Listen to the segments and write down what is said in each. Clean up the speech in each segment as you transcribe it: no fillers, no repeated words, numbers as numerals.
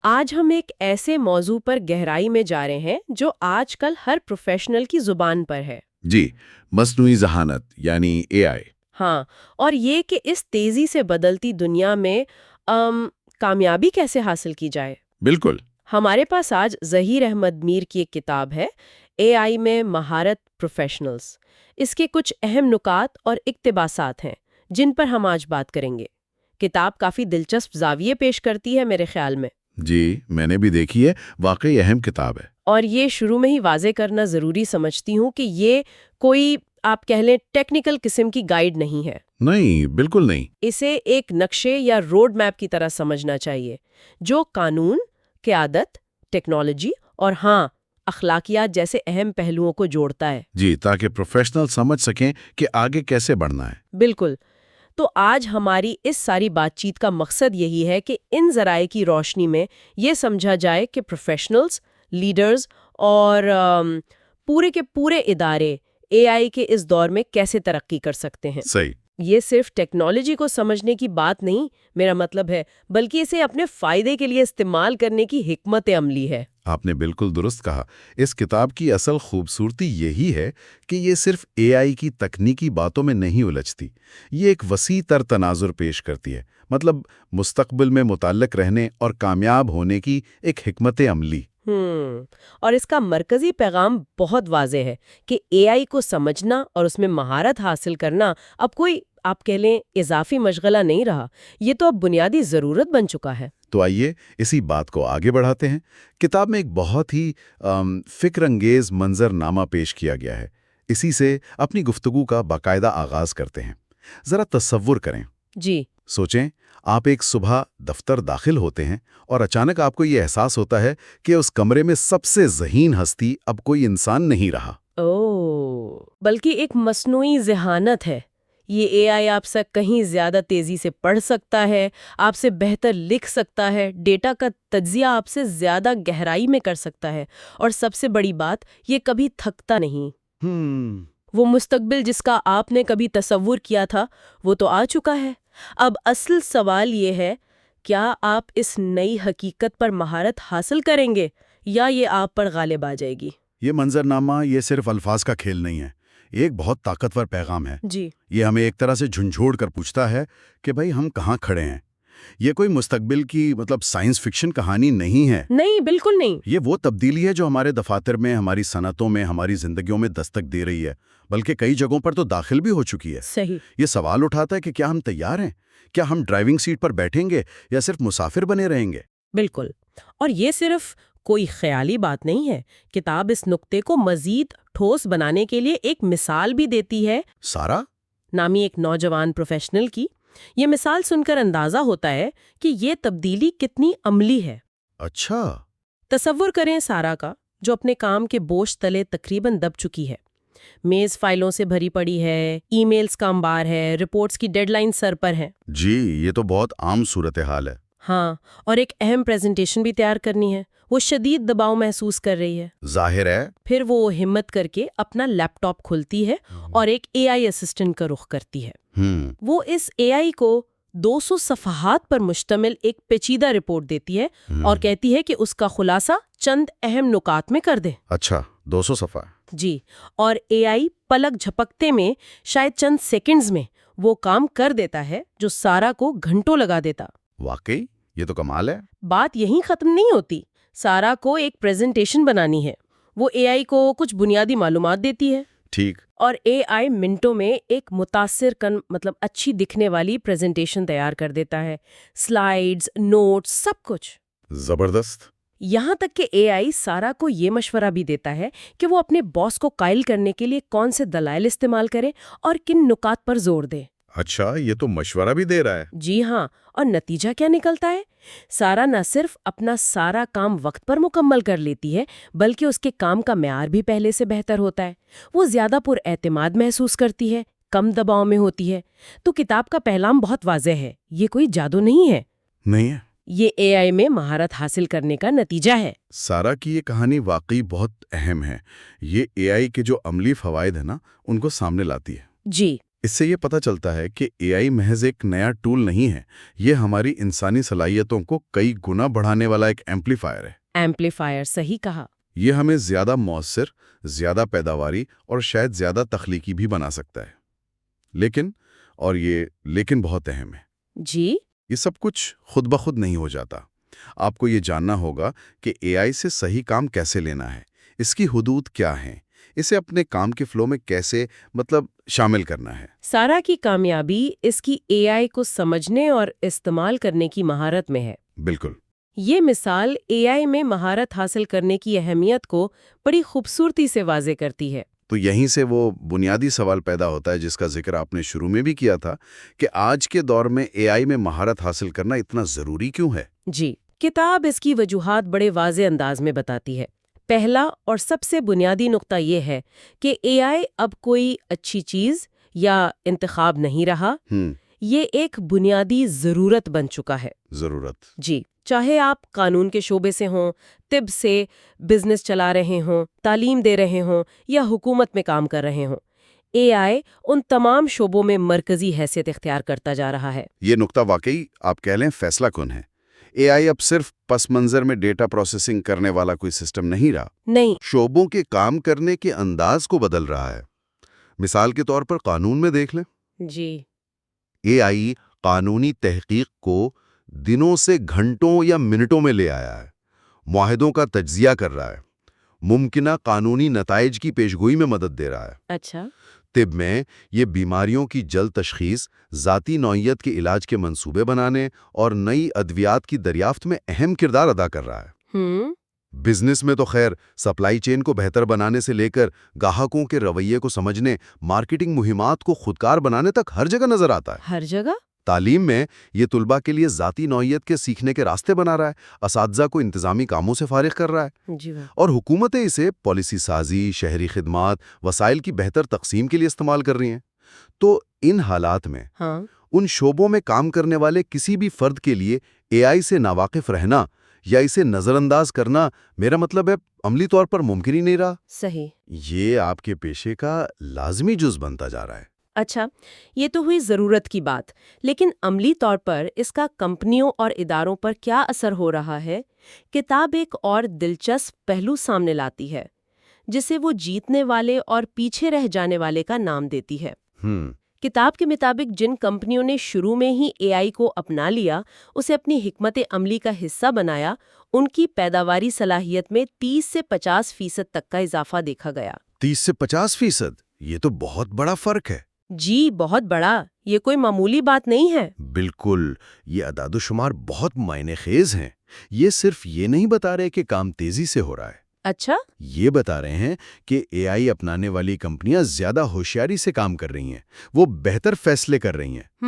آج ہم ایک ایسے موضوع پر گہرائی میں جا رہے ہیں جو آج کل ہر پروفیشنل کی زبان پر ہے۔ جی، مصنوعی ذہانت یعنی اے آئی۔ ہاں، اور یہ کہ اس تیزی سے بدلتی دنیا میں کامیابی کیسے حاصل کی جائے۔ بالکل۔ ہمارے پاس آج ظہیر احمد میر کی ایک کتاب ہے، اے آئی میں مہارت پروفیشنلز۔ اس کے کچھ اہم نکات اور اقتباسات ہیں جن پر ہم آج بات کریں گے۔ کتاب کافی دلچسپ زاویے پیش کرتی ہے میرے خیال میں۔ جی، میں نے بھی دیکھی ہے، واقعی اہم کتاب ہے۔ اور یہ شروع میں ہی واضح کرنا ضروری سمجھتی ہوں کہ یہ کوئی آپ کہہ لیں ٹیکنیکل قسم کی گائیڈ نہیں ہے۔ نہیں، بالکل نہیں۔ اسے ایک نقشے یا روڈ میپ کی طرح سمجھنا چاہیے جو قانون، قیادت، ٹیکنالوجی اور اخلاقیات جیسے اہم پہلوؤں کو جوڑتا ہے۔ جی، تاکہ پروفیشنل سمجھ سکیں کہ آگے کیسے بڑھنا ہے۔ بالکل۔ تو آج ہماری اس ساری بات چیت کا مقصد یہی ہے کہ ان ذرائع کی روشنی میں یہ سمجھا جائے کہ پروفیشنلز، لیڈرز اور پورے کے پورے ادارے اے آئی کے اس دور میں کیسے ترقی کر سکتے ہیں۔ صحیح۔ یہ صرف ٹیکنالوجی کو سمجھنے کی بات نہیں، میرا مطلب ہے، بلکہ اسے اپنے فائدے کے لیے استعمال کرنے کی حکمت عملی ہے۔ آپ نے بالکل درست کہا۔ اس کتاب کی اصل خوبصورتی یہی ہے کہ یہ صرف اے آئی کی تکنیکی باتوں میں نہیں الجھتی، یہ ایک وسیع تر تناظر پیش کرتی ہے، مطلب مستقبل میں متعلق رہنے اور کامیاب ہونے کی ایک حکمت عملی۔ اور اس کا مرکزی پیغام بہت واضح ہے کہ اے آئی کو سمجھنا اور اس میں مہارت حاصل کرنا اب کوئی آپ کہہ لیں اضافی مشغلہ نہیں رہا، یہ تو اب بنیادی ضرورت بن چکا ہے۔ تو آئیے اسی بات کو آگے بڑھاتے ہیں۔ کتاب میں ایک بہت ہی فکر انگیز منظر نامہ پیش کیا گیا ہے، اسی سے اپنی گفتگو کا باقاعدہ آغاز کرتے ہیں۔ ذرا تصور کریں۔ جی۔ سوچیں، آپ ایک صبح دفتر داخل ہوتے ہیں اور اچانک آپ کو یہ احساس ہوتا ہے کہ اس کمرے میں سب سے ذہین ہستی اب کوئی انسان نہیں رہا۔ بلکہ ایک مصنوعی ذہانت ہے۔ یہ اے آئی آپ سے کہیں زیادہ تیزی سے پڑھ سکتا ہے، آپ سے بہتر لکھ سکتا ہے، ڈیٹا کا تجزیہ آپ سے زیادہ گہرائی میں کر سکتا ہے، اور سب سے بڑی بات، یہ کبھی تھکتا نہیں۔ وہ مستقبل جس کا آپ نے کبھی تصور کیا تھا، وہ تو آ چکا ہے۔ اب اصل سوال یہ ہے، کیا آپ اس نئی حقیقت پر مہارت حاصل کریں گے یا یہ آپ پر غالب آ جائے گی؟ یہ منظرنامہ یہ صرف الفاظ کا کھیل نہیں ہے، یہ ایک بہت طاقتور پیغام ہے۔ جی۔ یہ ہمیں ایک طرح سے جھنجھوڑ کر پوچھتا ہے کہ بھائی ہم کہاں کھڑے ہیں۔ یہ کوئی مستقبل کی سائنس فکشن کہانی نہیں ہے۔ نہیں، بالکل نہیں۔ یہ وہ تبدیلی ہے جو ہمارے دفاتر میں، ہماری صنعتوں میں، ہماری زندگیوں میں دستک دے رہی ہے، بلکہ کئی جگہوں پر تو داخل بھی ہو چکی ہے۔ صحیح۔ یہ سوال اٹھاتا ہے کہ کیا ہم تیار ہیں؟ کیا ہم ڈرائیونگ سیٹ پر بیٹھیں گے یا صرف مسافر بنے رہیں گے؟ بالکل۔ اور یہ صرف کوئی خیالی بات نہیں ہے، کتاب اس نقطے کو مزید ٹھوس بنانے کے لیے ایک مثال بھی دیتی ہے، سارا نامی ایک نوجوان پروفیشنل کی۔ یہ مثال سن کر اندازہ ہوتا ہے کہ یہ تبدیلی کتنی عملی ہے۔ اچھا۔ تصور کریں سارا کا، جو اپنے کام کے بوجھ تلے تقریباً دب چکی ہے، میز فائلوں سے بھری پڑی ہے، ای میلز کا انبار ہے، رپورٹس کی ڈیڈ لائن سر پر ہے۔ جی، یہ تو بہت عام صورتحال ہے۔ اور ایک اہم پریزنٹیشن بھی تیار کرنی ہے، وہ شدید دباؤ محسوس کر رہی ہے۔ ظاہر ہے۔ پھر وہ ہمت کر کے اپنا لیپ ٹاپ کھولتی ہے اور ایک اے آئی اسسٹنٹ کا رخ کرتی ہے۔ وہ اس اے آئی کو 200 صفحات پر مشتمل ایک پیچیدہ رپورٹ دیتی ہے اور کہتی ہے کہ اس کا خلاصہ چند اہم نکات میں کر دے۔ اچھا، 200 صفحہ؟ جی، اور اے آئی پلک جھپکتے میں، شاید چند سیکنڈز میں وہ کام کر دیتا ہے جو سارا کو گھنٹوں لگا دیتا۔ واقعی یہ تو کمال ہے۔ بات یہیں ختم نہیں ہوتی۔ سارا کو ایک پریزنٹیشن بنانی ہے، وہ اے آئی کو کچھ بنیادی معلومات دیتی ہے۔ ٹھیک۔ اور اے آئی منٹوں میں ایک متاثر کن اچھی دکھنے والی پریزنٹیشن تیار کر دیتا ہے، سلائیڈز، نوٹس، سب کچھ۔ زبردست۔ یہاں تک کہ اے آئی سارا کو یہ مشورہ بھی دیتا ہے کہ وہ اپنے باس کو قائل کرنے کے لیے کون سے دلائل استعمال کرے اور کن نکات پر زور دے۔ اچھا، یہ تو مشورہ بھی دے رہا ہے۔ جی ہاں، اور نتیجہ کیا نکلتا ہے؟ سارا نہ صرف اپنا سارا کام وقت پر مکمل کر لیتی ہے، بلکہ اس کے کام کا معیار بھی پہلے سے بہتر ہوتا ہے۔ وہ زیادہ پر اعتماد محسوس کرتی ہے، کم دباؤ میں ہوتی ہے۔ تو کتاب کا پیغام بہت واضح ہے، یہ کوئی جادو نہیں ہے۔ نہیں ہے۔ یہ اے آئی میں مہارت حاصل کرنے کا نتیجہ ہے۔ سارا کی یہ کہانی واقعی بہت اہم ہے۔ یہ اے آئی کے جو عملی فوائد ہیں نا، ان کو سامنے لاتی ہے۔ جی۔ اس سے یہ پتہ چلتا ہے کہ اے آئی محض ایک نیا ٹول نہیں ہے، یہ ہماری انسانی صلاحیتوں کو کئی گنا بڑھانے والا ایک ایمپلیفائر ہے۔ ایمپلیفائر، صحیح کہا۔ یہ ہمیں زیادہ مؤثر، زیادہ پیداواری اور شاید زیادہ تخلیقی بھی بنا سکتا ہے۔ لیکن بہت اہم ہے، جی؟ یہ سب کچھ خود بخود نہیں ہو جاتا۔ آپ کو یہ جاننا ہوگا کہ اے آئی سے صحیح کام کیسے لینا ہے، اس کی حدود کیا ہیں، اسے اپنے کام کے فلو میں کیسے شامل کرنا ہے۔ سارا کی کامیابی اس کی اے آئی کو سمجھنے اور استعمال کرنے کی مہارت میں ہے۔ بالکل۔ یہ مثال اے آئی میں مہارت حاصل کرنے کی اہمیت کو بڑی خوبصورتی سے واضح کرتی ہے۔ تو یہیں سے وہ بنیادی سوال پیدا ہوتا ہے جس کا ذکر آپ نے شروع میں بھی کیا تھا، کہ آج کے دور میں اے آئی میں مہارت حاصل کرنا اتنا ضروری کیوں ہے؟ جی، کتاب اس کی وجوہات بڑے واضح انداز میں بتاتی ہے۔ پہلا اور سب سے بنیادی نقطہ یہ ہے کہ اے آئی اب کوئی اچھی چیز یا انتخاب نہیں رہا، یہ ایک بنیادی ضرورت بن چکا ہے۔ ضرورت؟ جی، چاہے آپ قانون کے شعبے سے ہوں، طب سے، بزنس چلا رہے ہوں، تعلیم دے رہے ہوں یا حکومت میں کام کر رہے ہوں، اے آئی ان تمام شعبوں میں مرکزی حیثیت اختیار کرتا جا رہا ہے۔ یہ نقطہ واقعی آپ کہہ لیں فیصلہ کن ہے۔ اے آئی اب صرف پس منظر میں ڈیٹا پروسیسنگ کرنے والا کوئی سسٹم نہیں رہا، نہیں، شعبوں کے کام کرنے کے انداز کو بدل رہا ہے۔ مثال کے طور پر قانون میں دیکھ لیں، جی، اے آئی قانونی تحقیق کو دنوں سے گھنٹوں یا منٹوں میں لے آیا ہے، معاہدوں کا تجزیہ کر رہا ہے، ممکنہ قانونی نتائج کی پیشگوئی میں مدد دے رہا ہے۔ اچھا، طب میں یہ بیماریوں کی جلد تشخیص، ذاتی نوعیت کے علاج کے منصوبے بنانے اور نئی ادویات کی دریافت میں اہم کردار ادا کر رہا ہے۔ بزنس میں تو خیر سپلائی چین کو بہتر بنانے سے لے کر گاہکوں کے رویے کو سمجھنے، مارکیٹنگ مہمات کو خودکار بنانے تک ہر جگہ نظر آتا ہے۔ ہر جگہ؟ تعلیم میں یہ طلباء کے لیے ذاتی نوعیت کے سیکھنے کے راستے بنا رہا ہے، اساتذہ کو انتظامی کاموں سے فارغ کر رہا ہے، جی واہ، اور حکومتیں اسے پالیسی سازی، شہری خدمات، وسائل کی بہتر تقسیم کے لیے استعمال کر رہی ہیں۔ تو ان حالات میں ہاں، ان شعبوں میں کام کرنے والے کسی بھی فرد کے لیے اے آئی سے ناواقف رہنا یا اسے نظر انداز کرنا، میرا مطلب ہے عملی طور پر ممکن ہی نہیں رہا۔ صحیح۔ یہ آپ کے پیشے کا لازمی جز بنتا جا رہا ہے۔ اچھا، یہ تو ہوئی ضرورت کی بات، لیکن عملی طور پر اس کا کمپنیوں اور اداروں پر کیا اثر ہو رہا ہے؟ کتاب ایک اور دلچسپ پہلو سامنے لاتی ہے، جسے وہ جیتنے والے اور پیچھے رہ جانے والے کا نام دیتی ہے۔ کتاب کے مطابق جن کمپنیوں نے شروع میں ہی اے آئی کو اپنا لیا، اسے اپنی حکمت عملی کا حصہ بنایا، ان کی پیداواری صلاحیت میں 30 سے 50% تک کا اضافہ دیکھا گیا۔ 30 سے 50%؟ یہ تو بہت بڑا فرق ہے۔ جی، بہت بڑا، یہ کوئی معمولی بات نہیں ہے۔ بالکل، یہ اعداد و شمار بہت معنی خیز ہیں۔ یہ صرف یہ نہیں بتا رہے کہ کام تیزی سے ہو رہا ہے، اچھا، یہ بتا رہے ہیں کہ اے آئی اپنانے والی کمپنیاں زیادہ ہوشیاری سے کام کر رہی ہیں، وہ بہتر فیصلے کر رہی ہیں،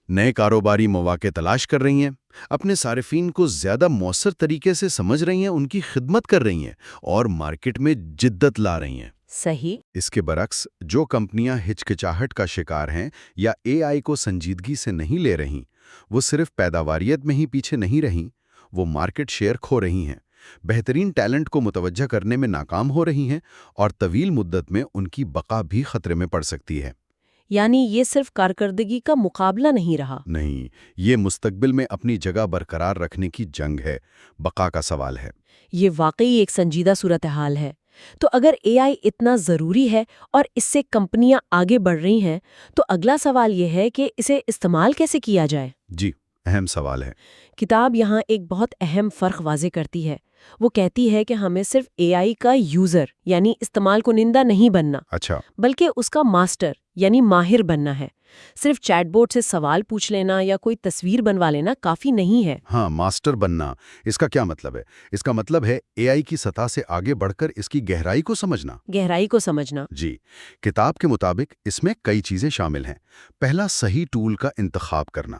نئے کاروباری مواقع تلاش کر رہی ہیں، اپنے صارفین کو زیادہ مؤثر طریقے سے سمجھ رہی ہیں، ان کی خدمت کر رہی ہیں اور مارکیٹ میں جدت لا رہی ہیں۔ صحیح۔ اس کے برعکس جو کمپنیاں ہچکچاہٹ کا شکار ہیں یا اے آئی کو سنجیدگی سے نہیں لے رہیں، وہ صرف پیداواریت میں ہی پیچھے نہیں رہیں، وہ مارکیٹ شیئر کھو رہی ہیں، بہترین ٹیلنٹ کو متوجہ کرنے میں ناکام ہو رہی ہیں، اور طویل مدت میں ان کی بقا بھی خطرے میں پڑ سکتی ہے۔ یعنی یہ صرف کارکردگی کا مقابلہ نہیں رہا۔ نہیں، یہ مستقبل میں اپنی جگہ برقرار رکھنے کی جنگ ہے، بقا کا سوال ہے۔ یہ واقعی ایک سنجیدہ صورتحال ہے۔ تو اگر اے آئی اتنا ضروری ہے اور اس سے کمپنیاں آگے بڑھ رہی ہیں، تو اگلا سوال یہ ہے کہ اسے استعمال کیسے کیا جائے؟ جی، اہم سوال ہے۔ کتاب یہاں ایک بہت اہم فرق واضح کرتی ہے۔ وہ کہتی ہے کہ ہمیں صرف اے آئی کا یوزر یعنی استعمال کنندہ نہیں بننا، اچھا، بلکہ اس کا ماسٹر یعنی ماہر بننا ہے۔ صرف چیٹ بورڈ سے سوال پوچھ لینا یا کوئی تصویر بنوا لینا کافی نہیں ہے۔ ہاں، ماسٹر بننا، اس کا کیا مطلب ہے؟ اس کا مطلب ہے اے آئی کی سطح سے آگے بڑھ کر اس کی گہرائی کو سمجھنا۔ گہرائی کو سمجھنا۔ جی، کتاب کے مطابق اس میں کئی چیزیں شامل ہیں۔ پہلا، صحیح ٹول کا انتخاب کرنا۔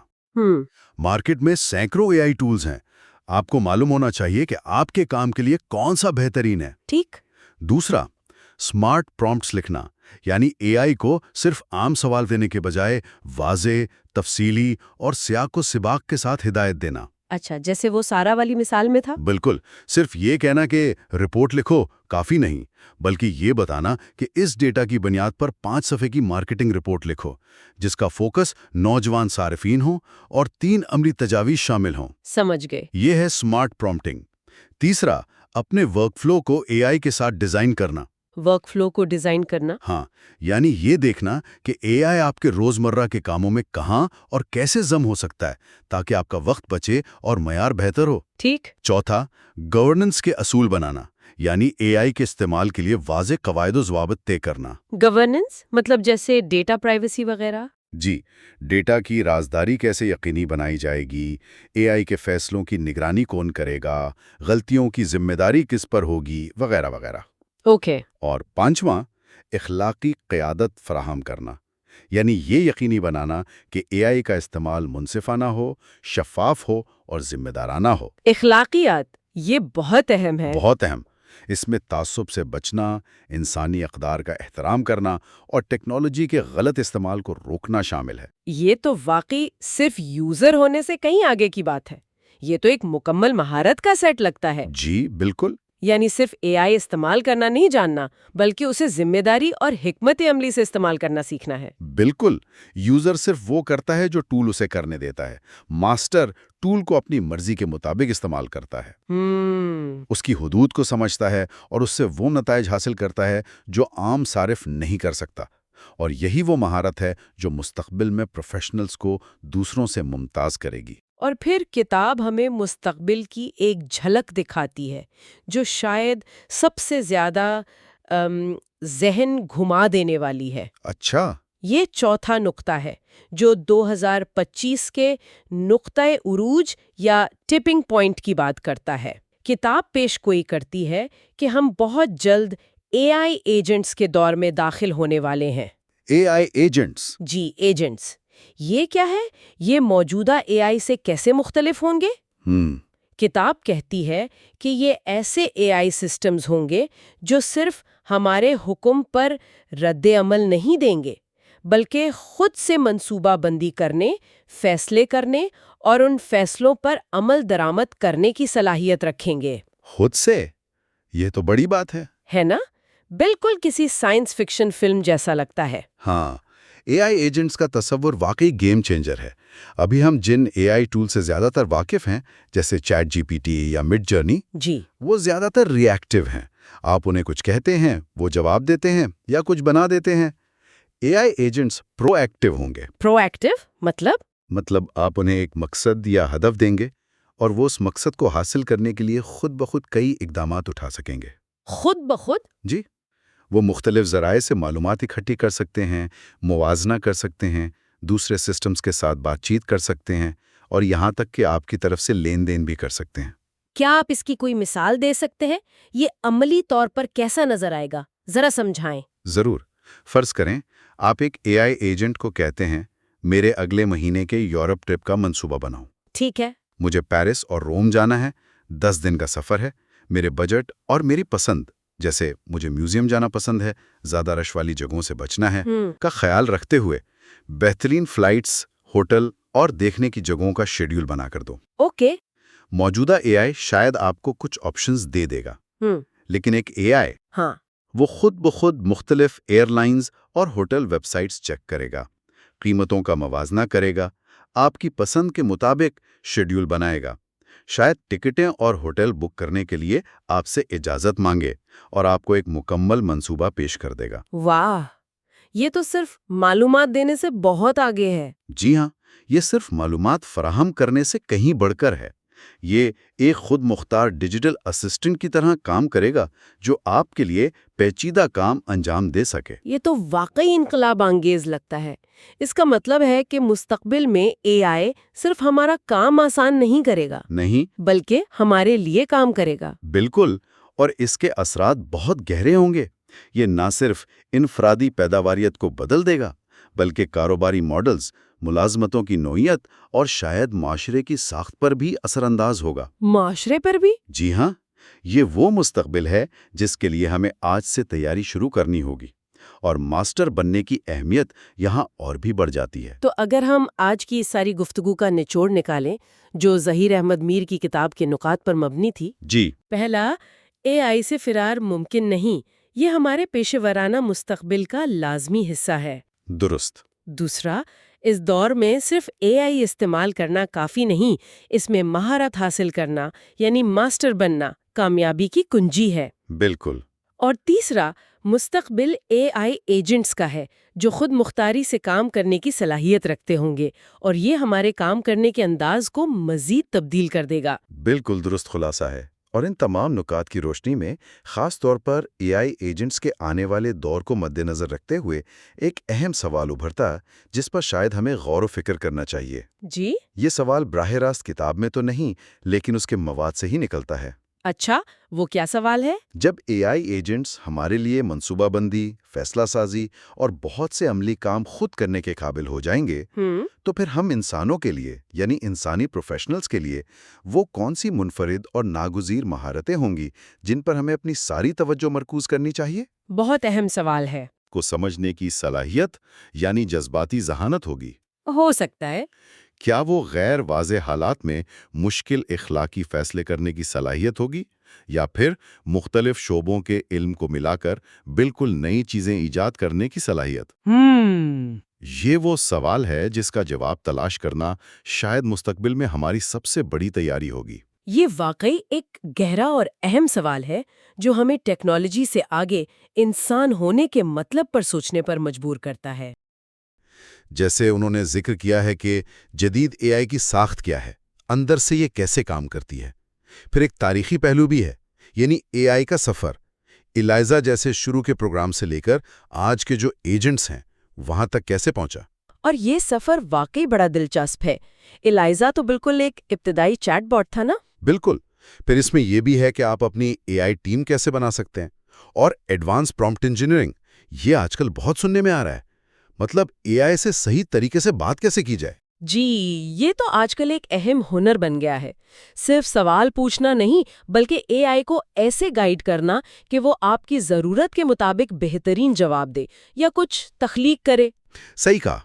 مارکیٹ میں سینکڑوں اے آئی ٹولز ہیں، آپ کو معلوم ہونا چاہیے کہ آپ کے کام کے لیے کون سا بہترین ہے۔ ٹھیک۔ دوسرا، سمارٹ پرومپٹس لکھنا، یعنی اے آئی کو صرف عام سوال دینے کے بجائے واضح، تفصیلی اور سیاق و سباق کے ساتھ ہدایت دینا۔ اچھا، جیسے وہ سارا والی مثال میں تھا؟ بالکل، صرف یہ کہنا کہ رپورٹ لکھو کافی نہیں، بلکہ یہ بتانا کہ اس ڈیٹا کی بنیاد پر 5 صفحے کی مارکیٹنگ رپورٹ لکھو جس کا فوکس نوجوان صارفین ہوں اور 3 عملی تجاویز شامل ہوں۔ سمجھ گئے۔ یہ ہے سمارٹ پرومپٹنگ۔ تیسرا، اپنے ورک فلو کو اے آئی کے ساتھ ڈیزائن کرنا۔ ورک فلو کو ڈیزائن کرنا؟ ہاں، یعنی یہ دیکھنا کہ اے آئی آپ کے روزمرہ کے کاموں میں کہاں اور کیسے ضم ہو سکتا ہے تاکہ آپ کا وقت بچے اور معیار بہتر ہو۔ ٹھیک۔ چوتھا، گورننس کے اصول بنانا، یعنی اے آئی کے استعمال کے لیے واضح قواعد و ضوابط طے کرنا۔ گورننس مطلب جیسے ڈیٹا پرائیویسی وغیرہ؟ جی، ڈیٹا کی رازداری کیسے یقینی بنائی جائے گی، اے آئی کے فیصلوں کی نگرانی کون کرے گا، غلطیوں کی ذمہ داری کس پر ہوگی، وغیرہ وغیرہ۔ اوکے۔ اور پانچواں، اخلاقی قیادت فراہم کرنا، یعنی یہ یقینی بنانا کہ اے آئی کا استعمال منصفانہ ہو، شفاف ہو اور ذمہ دارانہ ہو۔ اخلاقیات، یہ بہت اہم ہے۔ بہت اہم۔ اس میں تعصب سے بچنا، انسانی اقدار کا احترام کرنا اور ٹیکنالوجی کے غلط استعمال کو روکنا شامل ہے۔ یہ تو واقعی صرف یوزر ہونے سے کہیں آگے کی بات ہے۔ یہ تو ایک مکمل مہارت کا سیٹ لگتا ہے۔ جی بالکل۔ یعنی صرف اے آئی استعمال کرنا نہیں جاننا، بلکہ اسے ذمہ داری اور حکمت عملی سے استعمال کرنا سیکھنا ہے۔ بالکل، یوزر صرف وہ کرتا ہے جو ٹول اسے کرنے دیتا ہے، ماسٹر ٹول کو اپنی مرضی کے مطابق استعمال کرتا ہے۔ اس کی حدود کو سمجھتا ہے اور اس سے وہ نتائج حاصل کرتا ہے جو عام صارف نہیں کر سکتا، اور یہی وہ مہارت ہے جو مستقبل میں پروفیشنلز کو دوسروں سے ممتاز کرے گی۔ اور پھر کتاب ہمیں مستقبل کی ایک جھلک دکھاتی ہے جو شاید سب سے زیادہ ذہن گھما دینے والی ہے۔ اچھا۔ یہ چوتھا نقطہ ہے جو 2025 کے نقطۂ عروج یا ٹپنگ پوائنٹ کی بات کرتا ہے۔ کتاب پیش گوئی کرتی ہے کہ ہم بہت جلد اے آئی ایجنٹس کے دور میں داخل ہونے والے ہیں۔ اے آئی ایجنٹس؟ جی، ایجنٹس۔ یہ کیا ہے؟ یہ موجودہ اے آئی سے کیسے مختلف ہوں گے؟ کتاب کہتی ہے کہ یہ ایسے اے آئی سسٹمز ہوں گے جو صرف ہمارے حکم پر رد عمل نہیں دیں گے، بلکہ خود سے منصوبہ بندی کرنے، فیصلے کرنے اور ان فیصلوں پر عمل درآمد کرنے کی صلاحیت رکھیں گے۔ خود سے؟ یہ تو بڑی بات ہے نا؟ بالکل کسی سائنس فکشن فلم جیسا لگتا ہے۔ ہاں، اے آئی ایجنٹس کا تصور واقعی گیم چینجر ہے۔ ابھی ہم جن اے آئی ٹول سے زیادہ تر واقف ہیں، جیسے چیٹ جی پی ٹی یا مڈ جرنی، جی، وہ زیادہ تر ری ایکٹیو ہیں۔ آپ انہیں کچھ کہتے ہیں، وہ جواب دیتے ہیں یا کچھ بنا دیتے ہیں۔ اے آئی ایجنٹس پرو ایکٹیو ہوں گے۔ پرو ایکٹیو مطلب آپ انہیں ایک مقصد یا ہدف دیں گے اور وہ اس مقصد کو حاصل کرنے کے لیے خود بخود کئی اقدامات اٹھا سکیں گے۔ خود بخود؟ جی، وہ مختلف ذرائع سے معلومات اکٹھی کر سکتے ہیں، موازنہ کر سکتے ہیں، دوسرے سسٹمز کے ساتھ بات چیت کر سکتے ہیں، اور یہاں تک کہ آپ کی طرف سے لین دین بھی کر سکتے ہیں۔ کیا آپ اس کی کوئی مثال دے سکتے ہیں؟ یہ عملی طور پر کیسا نظر آئے گا؟ ذرا سمجھائیں۔ ضرور۔ فرض کریں آپ ایک اے آئی ایجنٹ کو کہتے ہیں، میرے اگلے مہینے کے یورپ ٹرپ کا منصوبہ بناؤ۔ ٹھیک ہے۔ مجھے پیرس اور روم جانا ہے، 10 دن کا سفر ہے، میرے بجٹ اور میری پسند، جیسے مجھے میوزیم جانا پسند ہے، زیادہ رش والی جگہوں سے بچنا ہے، کا خیال رکھتے ہوئے بہترین فلائٹس، ہوٹل اور دیکھنے کی جگہوں کا شیڈیول بنا کر دو۔ اوکے۔ موجودہ اے آئی شاید آپ کو کچھ آپشنز دے دے گا، لیکن ایک اے آئی وہ خود بخود مختلف ایئر لائنز اور ہوٹل ویب سائٹس چیک کرے گا، قیمتوں کا موازنہ کرے گا، آپ کی پسند کے مطابق شیڈیول بنائے گا، شاید ٹکٹیں اور ہوٹل بک کرنے کے لیے آپ سے اجازت مانگے اور آپ کو ایک مکمل منصوبہ پیش کر دے گا۔ واہ، یہ تو صرف معلومات دینے سے بہت آگے ہے۔ جی ہاں، یہ صرف معلومات فراہم کرنے سے کہیں بڑھ کر ہے۔ یہ ایک خود مختار ڈیجیٹل اسسٹنٹ کی طرح کام کرے گا جو آپ کے لیے پیچیدہ کام انجام دے سکے۔ یہ تو واقعی انقلاب انگیز لگتا ہے۔ اس کا مطلب ہے کہ مستقبل میں اے آئی صرف ہمارا کام آسان نہیں کرے گا، نہیں، بلکہ ہمارے لیے کام کرے گا۔ بالکل، اور اس کے اثرات بہت گہرے ہوں گے۔ یہ نہ صرف انفرادی پیداواریت کو بدل دے گا، بلکہ کاروباری ماڈلز، ملازمتوں کی نوعیت اور شاید معاشرے کی ساخت پر بھی اثر انداز ہوگا۔ معاشرے پر بھی؟ جی ہاں، یہ وہ مستقبل ہے جس کے لیے ہمیں آج سے تیاری شروع کرنی ہوگی، اور ماسٹر بننے کی اہمیت یہاں اور بھی بڑھ جاتی ہے۔ تو اگر ہم آج کی اس ساری گفتگو کا نچوڑ نکالیں جو ظہیر احمد میر کی کتاب کے نکات پر مبنی تھی۔ جی، پہلا، اے آئی سے فرار ممکن نہیں، یہ ہمارے پیشہ ورانہ مستقبل کا لازمی حصہ ہے۔ درست۔ دوسرا، اس دور میں صرف اے آئی استعمال کرنا کافی نہیں، اس میں مہارت حاصل کرنا یعنی ماسٹر بننا کامیابی کی کنجی ہے۔ بالکل۔ اور تیسرا، مستقبل اے آئی ایجنٹس کا ہے جو خود مختاری سے کام کرنے کی صلاحیت رکھتے ہوں گے، اور یہ ہمارے کام کرنے کے انداز کو مزید تبدیل کر دے گا۔ بالکل درست خلاصہ ہے۔ اور ان تمام نکات کی روشنی میں خاص طور پر اے آئی ایجنٹس کے آنے والے دور کو مد نظر رکھتے ہوئے ایک اہم سوال ابھرتا جس پر شاید ہمیں غور و فکر کرنا چاہیے۔ جی؟ یہ سوال براہ راست کتاب میں تو نہیں، لیکن اس کے مواد سے ہی نکلتا ہے۔ اچھا، وہ کیا سوال ہے؟ جب اے آئی ایجنٹس ہمارے لیے منصوبہ بندی، فیصلہ سازی اور بہت سے عملی کام خود کرنے کے قابل ہو جائیں گے، تو پھر ہم انسانوں کے لیے یعنی انسانی پروفیشنلز کے لیے وہ کون سی منفرد اور ناگزیر مہارتیں ہوں گی جن پر ہمیں اپنی ساری توجہ مرکوز کرنی چاہیے؟ بہت اہم سوال ہے۔ کو سمجھنے کی صلاحیت یعنی جذباتی ذہانت ہوگی۔ ہو سکتا ہے۔ کیا وہ غیر واضح حالات میں مشکل اخلاقی فیصلے کرنے کی صلاحیت ہوگی، یا پھر مختلف شعبوں کے علم کو ملا کر بالکل نئی چیزیں ایجاد کرنے کی صلاحیت؟ یہ وہ سوال ہے جس کا جواب تلاش کرنا شاید مستقبل میں ہماری سب سے بڑی تیاری ہوگی۔ یہ واقعی ایک گہرا اور اہم سوال ہے جو ہمیں ٹیکنالوجی سے آگے انسان ہونے کے مطلب پر سوچنے پر مجبور کرتا ہے۔ جیسے انہوں نے ذکر کیا ہے کہ جدید اے آئی کی ساخت کیا ہے، اندر سے یہ کیسے کام کرتی ہے۔ پھر ایک تاریخی پہلو بھی ہے، یعنی اے آئی کا سفر ایلائزا جیسے شروع کے پروگرام سے لے کر آج کے جو ایجنٹس ہیں وہاں تک کیسے پہنچا۔ اور یہ سفر واقعی بڑا دلچسپ ہے۔ ایلائزا تو بالکل ایک ابتدائی چیٹ باٹ تھا نا؟ بالکل۔ پھر اس میں یہ بھی ہے کہ آپ اپنی اے آئی ٹیم کیسے بنا سکتے ہیں، اور ایڈوانس پرومپٹ انجینئرنگ، یہ آج کل بہت سننے میں آ رہا ہے۔ مطلب اے آئی سے صحیح طریقے سے بات کیسے کی جائے۔ جی، یہ تو آج کل ایک اہم ہنر بن گیا ہے۔ صرف سوال پوچھنا نہیں، بلکہ اے آئی کو ایسے گائیڈ کرنا کہ وہ آپ کی ضرورت کے مطابق بہترین جواب دے یا کچھ تخلیق کرے۔ صحیح کہا۔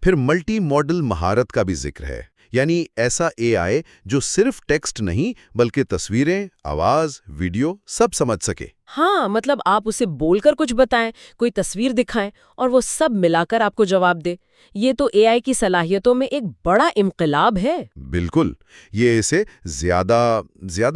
پھر ملٹی ماڈل مہارت کا بھی ذکر ہے، یعنی ایسا اے آئی جو صرف ٹیکسٹ نہیں بلکہ تصویریں، آواز، ویڈیو سب سمجھ سکے۔ ہاں، مطلب آپ اسے بول کر کچھ بتائیں، کوئی تصویر دکھائیں اور وہ سب ملا کر آپ کو جواب دے۔ یہ تو اے آئی کی صلاحیتوں میں ایک بڑا انقلاب ہے۔ بالکل، یہ اسے زیادہ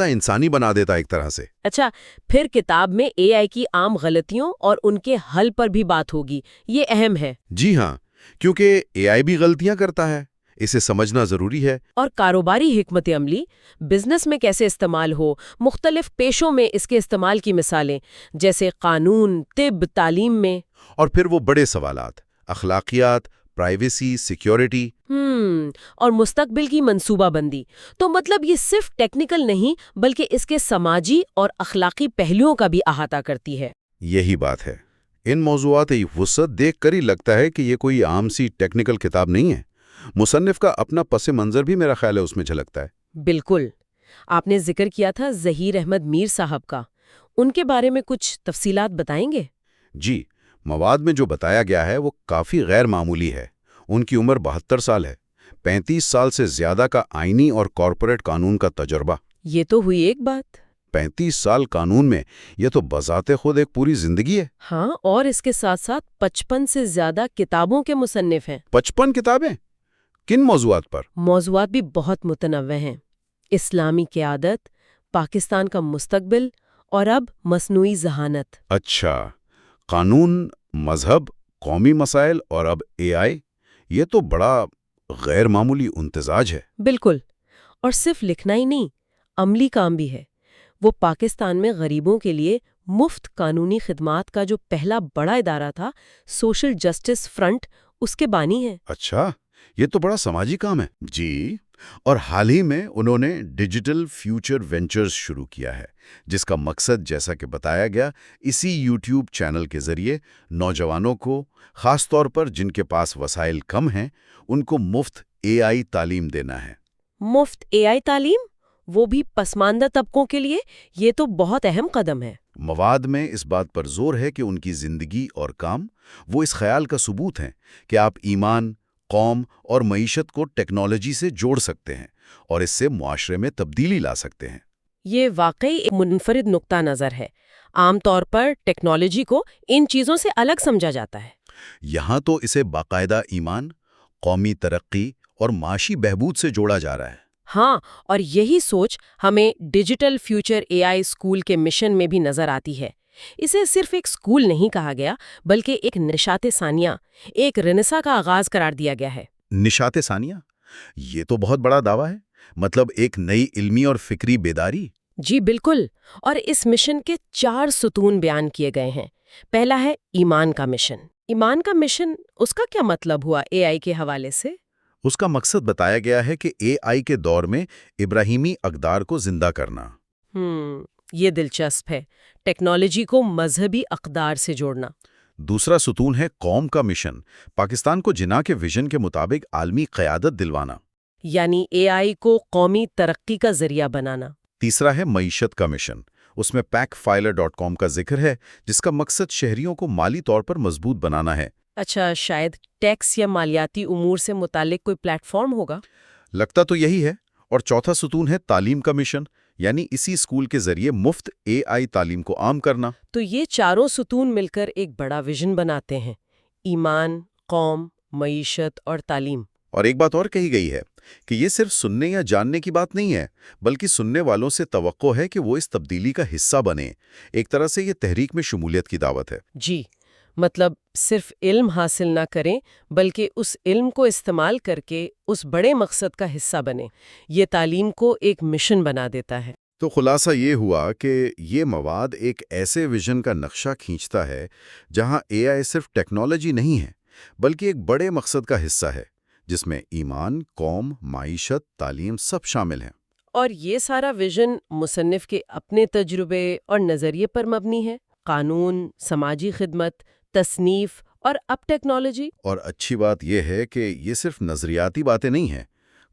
انسانی بنا دیتا ایک طرح سے۔ اچھا، پھر کتاب میں اے آئی کی عام غلطیوں اور ان کے حل پر بھی بات ہوگی، یہ اہم ہے۔ جی ہاں، کیونکہ اے آئی بھی غلطیاں کرتا ہے، اسے سمجھنا ضروری ہے۔ اور کاروباری حکمت عملی، بزنس میں کیسے استعمال ہو، مختلف پیشوں میں اس کے استعمال کی مثالیں جیسے قانون، طب، تعلیم میں۔ اور پھر وہ بڑے سوالات، اخلاقیات، پرائیویسی، سیکیورٹی۔ اور مستقبل کی منصوبہ بندی۔ تو مطلب یہ صرف ٹیکنیکل نہیں بلکہ اس کے سماجی اور اخلاقی پہلوؤں کا بھی احاطہ کرتی ہے۔ یہی بات ہے۔ ان موضوعات کی وسعت دیکھ کر ہی لگتا ہے کہ یہ کوئی عام سی ٹیکنیکل کتاب نہیں ہے۔ مصنف کا اپنا پس منظر بھی میرا خیال ہے اس میں جھلکتا ہے۔ بالکل۔ آپ نے ذکر کیا تھا ظہیر احمد میر صاحب کا، ان کے بارے میں کچھ تفصیلات بتائیں گے؟ جی، مواد میں جو بتایا گیا ہے وہ کافی غیر معمولی ہے۔ ان کی عمر 72 سال ہے، 35 سال سے زیادہ کا آئینی اور کارپوریٹ قانون کا تجربہ۔ یہ تو ہوئی ایک بات۔ 35 سال قانون میں، یہ تو بذات خود ایک پوری زندگی ہے۔ ہاں، اور اس کے ساتھ ساتھ 55 سے زیادہ کتابوں کے مصنف ہیں۔ 55 کتابیں؟ کن موضوعات پر؟ موضوعات بھی بہت متنوع ہیں۔ اسلامی قیادت، پاکستان کا مستقبل اور اب مصنوعی ذہانت۔ اچھا، قانون، مذہب، قومی مسائل اور اب اے آئی، یہ تو بڑا غیر معمولی امتزاج ہے۔ بالکل، اور صرف لکھنا ہی نہیں، عملی کام بھی ہے۔ وہ پاکستان میں غریبوں کے لیے مفت قانونی خدمات کا جو پہلا بڑا ادارہ تھا، سوشل جسٹس فرنٹ، اس کے بانی ہیں۔ اچھا، یہ تو بڑا سماجی کام ہے۔ جی، اور حال ہی میں انہوں نے ڈیجیٹل فیوچر وینچرز شروع کیا ہے، جس کا مقصد جیسا کہ بتایا گیا اسی یوٹیوب چینل کے ذریعے نوجوانوں کو، خاص طور پر جن کے پاس وسائل کم ہیں، ان کو مفت اے آئی تعلیم دینا ہے۔ مفت اے آئی تعلیم؟ وہ بھی پسماندہ طبقوں کے لیے، یہ تو بہت اہم قدم ہے۔ مواد میں اس بات پر زور ہے کہ ان کی زندگی اور کام وہ اس خیال کا ثبوت ہیں کہ آپ ایمان، قوم اور معیشت کو ٹیکنالوجی سے جوڑ سکتے ہیں اور اس سے معاشرے میں تبدیلی لا سکتے ہیں۔ یہ واقعی ایک منفرد نقطہ نظر ہے۔ عام طور پر ٹیکنالوجی کو ان چیزوں سے الگ سمجھا جاتا ہے۔ یہاں تو اسے باقاعدہ ایمان، قومی ترقی اور معاشی بہبود سے جوڑا جا رہا ہے۔ ہاں، اور یہی سوچ ہمیں ڈیجیٹل فیوچر اے آئی اسکول کے مشن میں بھی نظر آتی ہے۔ اسے صرف ایک اسکول نہیں کہا گیا، بلکہ ایک نشاط ثانیہ، ایک رنسا کا آغاز قرار دیا گیا ہے۔ نشاط ثانیہ، یہ تو بہت بڑا دعویٰ ہے، مطلب ایک نئی علمی اور فکری بیداری۔ جی بالکل، اور اس مشن کے 4 ستون بیان کیے گئے ہیں۔ پہلا ہے ایمان کا مشن۔ ایمان کا مشن، اس کا کیا مطلب ہوا اے آئی کے حوالے سے؟ اس کا مقصد بتایا گیا ہے کہ اے آئی کے دور میں ابراہیمی اقدار کو زندہ کرنا۔ یہ دلچسپ ہے، ٹیکنالوجی کو مذہبی اقدار سے جوڑنا۔ دوسرا ستون ہے قوم کا مشن، پاکستان کو جناح کے ویژن کے مطابق عالمی قیادت دلوانا۔ یعنی اے آئی کو قومی ترقی کا ذریعہ بنانا۔ تیسرا ہے معیشت کا مشن، اس میں packfiler.com کا ذکر ہے، جس کا مقصد شہریوں کو مالی طور پر مضبوط بنانا ہے۔ اچھا، شاید ٹیکس یا مالیاتی امور سے متعلق کوئی پلیٹ فارم ہوگا؟ لگتا تو یہی ہے۔ اور چوتھا ستون ہے تعلیم کا مشن، یعنی اسی اسکول کے ذریعے مفت اے آئی تعلیم کو عام کرنا۔ تو یہ چاروں ستون مل کر ایک بڑا ویژن بناتے ہیں: ایمان، قوم، معیشت اور تعلیم۔ اور ایک بات اور کہی گئی ہے کہ یہ صرف سننے یا جاننے کی بات نہیں ہے، بلکہ سننے والوں سے توقع ہے کہ وہ اس تبدیلی کا حصہ بنیں۔ ایک طرح سے یہ تحریک میں شمولیت کی دعوت ہے۔ جی، مطلب صرف علم حاصل نہ کریں، بلکہ اس علم کو استعمال کر کے اس بڑے مقصد کا حصہ بنیں۔ یہ تعلیم کو ایک مشن بنا دیتا ہے۔ تو خلاصہ یہ ہوا کہ یہ مواد ایک ایسے ویژن کا نقشہ کھینچتا ہے جہاں اے آئی صرف ٹیکنالوجی نہیں ہے، بلکہ ایک بڑے مقصد کا حصہ ہے، جس میں ایمان، قوم، معیشت، تعلیم سب شامل ہیں۔ اور یہ سارا ویژن مصنف کے اپنے تجربے اور نظریے پر مبنی ہے: قانون، سماجی خدمت، تصنیف اور اب ٹیکنالوجی۔ اور اچھی بات یہ ہے کہ یہ صرف نظریاتی باتیں نہیں ہیں،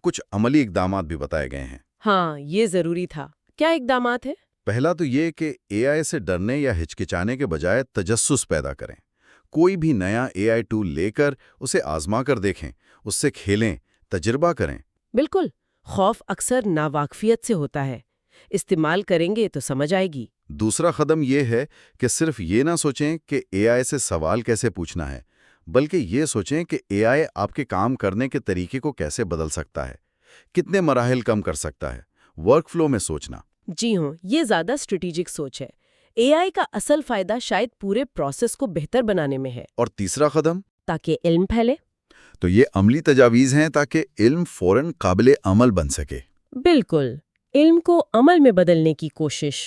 کچھ عملی اقدامات بھی بتائے گئے ہیں۔ ہاں، یہ ضروری تھا۔ کیا اقدامات ہیں؟ پہلا تو یہ کہ اے آئی سے ڈرنے یا ہچکچانے کے بجائے تجسس پیدا کریں۔ کوئی بھی نیا اے آئی ٹول لے کر اسے آزما کر دیکھیں، اس سے کھیلیں، تجربہ کریں۔ بالکل، خوف اکثر ناواقفیت سے ہوتا ہے، استعمال کریں گے تو سمجھ آئے گی۔ دوسرا قدم یہ ہے کہ صرف یہ نہ سوچیں کہ اے آئی سے سوال کیسے پوچھنا ہے، بلکہ یہ سوچیں کہ اے آئی آپ کے کام کرنے کے طریقے کو کیسے بدل سکتا ہے، کتنے مراحل کم کر سکتا ہے، ورک فلو میں سوچنا۔ جی ہاں، یہ زیادہ اسٹریٹجک سوچ ہے۔ اے آئی کا اصل فائدہ شاید پورے پروسیس کو بہتر بنانے میں ہے۔ اور تیسرا قدم؟ تاکہ علم پھیلے۔ تو یہ عملی تجاویز ہیں تاکہ علم فوراً قابل عمل بن سکے۔ بالکل، علم کو عمل میں بدلنے کی کوشش۔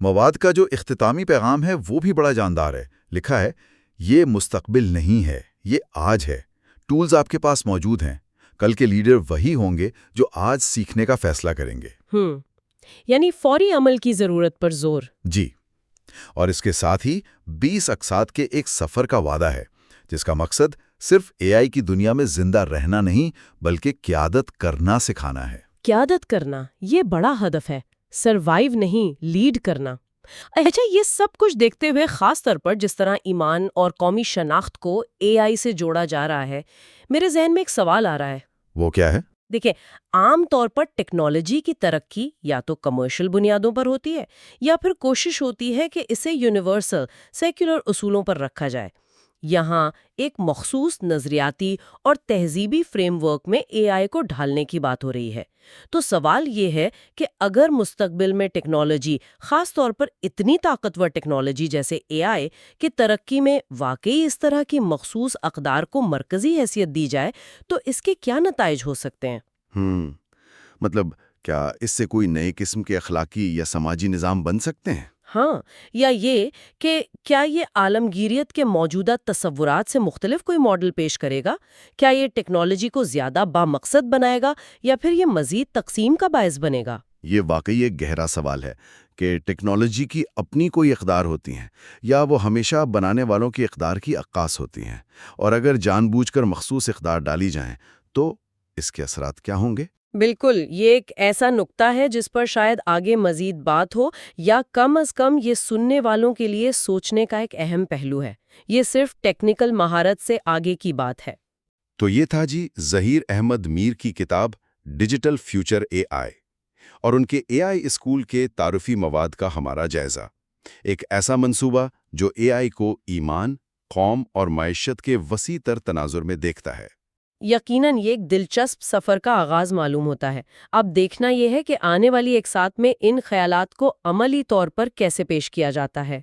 مواد کا جو اختتامی پیغام ہے وہ بھی بڑا جاندار ہے۔ لکھا ہے، یہ مستقبل نہیں ہے، یہ آج ہے۔ ٹولز آپ کے پاس موجود ہیں، کل کے لیڈر وہی ہوں گے جو آج سیکھنے کا فیصلہ کریں گے۔ یعنی فوری عمل کی ضرورت پر زور۔ جی، اور اس کے ساتھ ہی 20 اقساط کے ایک سفر کا وعدہ ہے، جس کا مقصد صرف اے آئی کی دنیا میں زندہ رہنا نہیں، بلکہ قیادت کرنا سکھانا ہے۔ قیادت کرنا، یہ بڑا ہدف ہے، سروائیو نہیں، لیڈ کرنا۔ اچھا، یہ سب کچھ دیکھتے ہوئے، خاص طور پر جس طرح ایمان اور قومی شناخت کو اے آئی سے جوڑا جا رہا ہے، میرے ذہن میں ایک سوال آ رہا ہے۔ وہ کیا ہے؟ دیکھیں، عام طور پر ٹیکنالوجی کی ترقی یا تو کمرشل بنیادوں پر ہوتی ہے، یا پھر کوشش ہوتی ہے کہ اسے یونیورسل، سیکولر اصولوں پر رکھا جائے۔ یہاں ایک مخصوص نظریاتی اور تہذیبی فریم ورک میں اے آئی کو ڈھالنے کی بات ہو رہی ہے۔ تو سوال یہ ہے کہ اگر مستقبل میں ٹیکنالوجی، خاص طور پر اتنی طاقتور ٹیکنالوجی جیسے اے آئی کی ترقی میں واقعی اس طرح کی مخصوص اقدار کو مرکزی حیثیت دی جائے تو اس کے کیا نتائج ہو سکتے ہیں؟ مطلب کیا اس سے کوئی نئے قسم کے اخلاقی یا سماجی نظام بن سکتے ہیں؟ ہاں، یا یہ کہ کیا یہ عالمگیریت کے موجودہ تصورات سے مختلف کوئی ماڈل پیش کرے گا؟ کیا یہ ٹیکنالوجی کو زیادہ بامقصد بنائے گا یا پھر یہ مزید تقسیم کا باعث بنے گا؟ یہ واقعی ایک گہرا سوال ہے کہ ٹیکنالوجی کی اپنی کوئی اقدار ہوتی ہیں یا وہ ہمیشہ بنانے والوں کی اقدار کی عکاس ہوتی ہیں، اور اگر جان بوجھ کر مخصوص اقدار ڈالی جائیں تو اس کے اثرات کیا ہوں گے؟ بالکل، یہ ایک ایسا نقطہ ہے جس پر شاید آگے مزید بات ہو، یا کم از کم یہ سننے والوں کے لیے سوچنے کا ایک اہم پہلو ہے۔ یہ صرف ٹیکنیکل مہارت سے آگے کی بات ہے۔ تو یہ تھا جی ظہیر احمد میر کی کتاب ڈیجیٹل فیوچر اے آئی اور ان کے اے آئی اسکول کے تعارفی مواد کا ہمارا جائزہ۔ ایک ایسا منصوبہ جو اے آئی کو ایمان، قوم اور معیشت کے وسیع تر تناظر میں دیکھتا ہے۔ یقیناً یہ ایک دلچسپ سفر کا آغاز معلوم ہوتا ہے۔ اب دیکھنا یہ ہے کہ آنے والی ایک ساتھ میں ان خیالات کو عملی طور پر کیسے پیش کیا جاتا ہے۔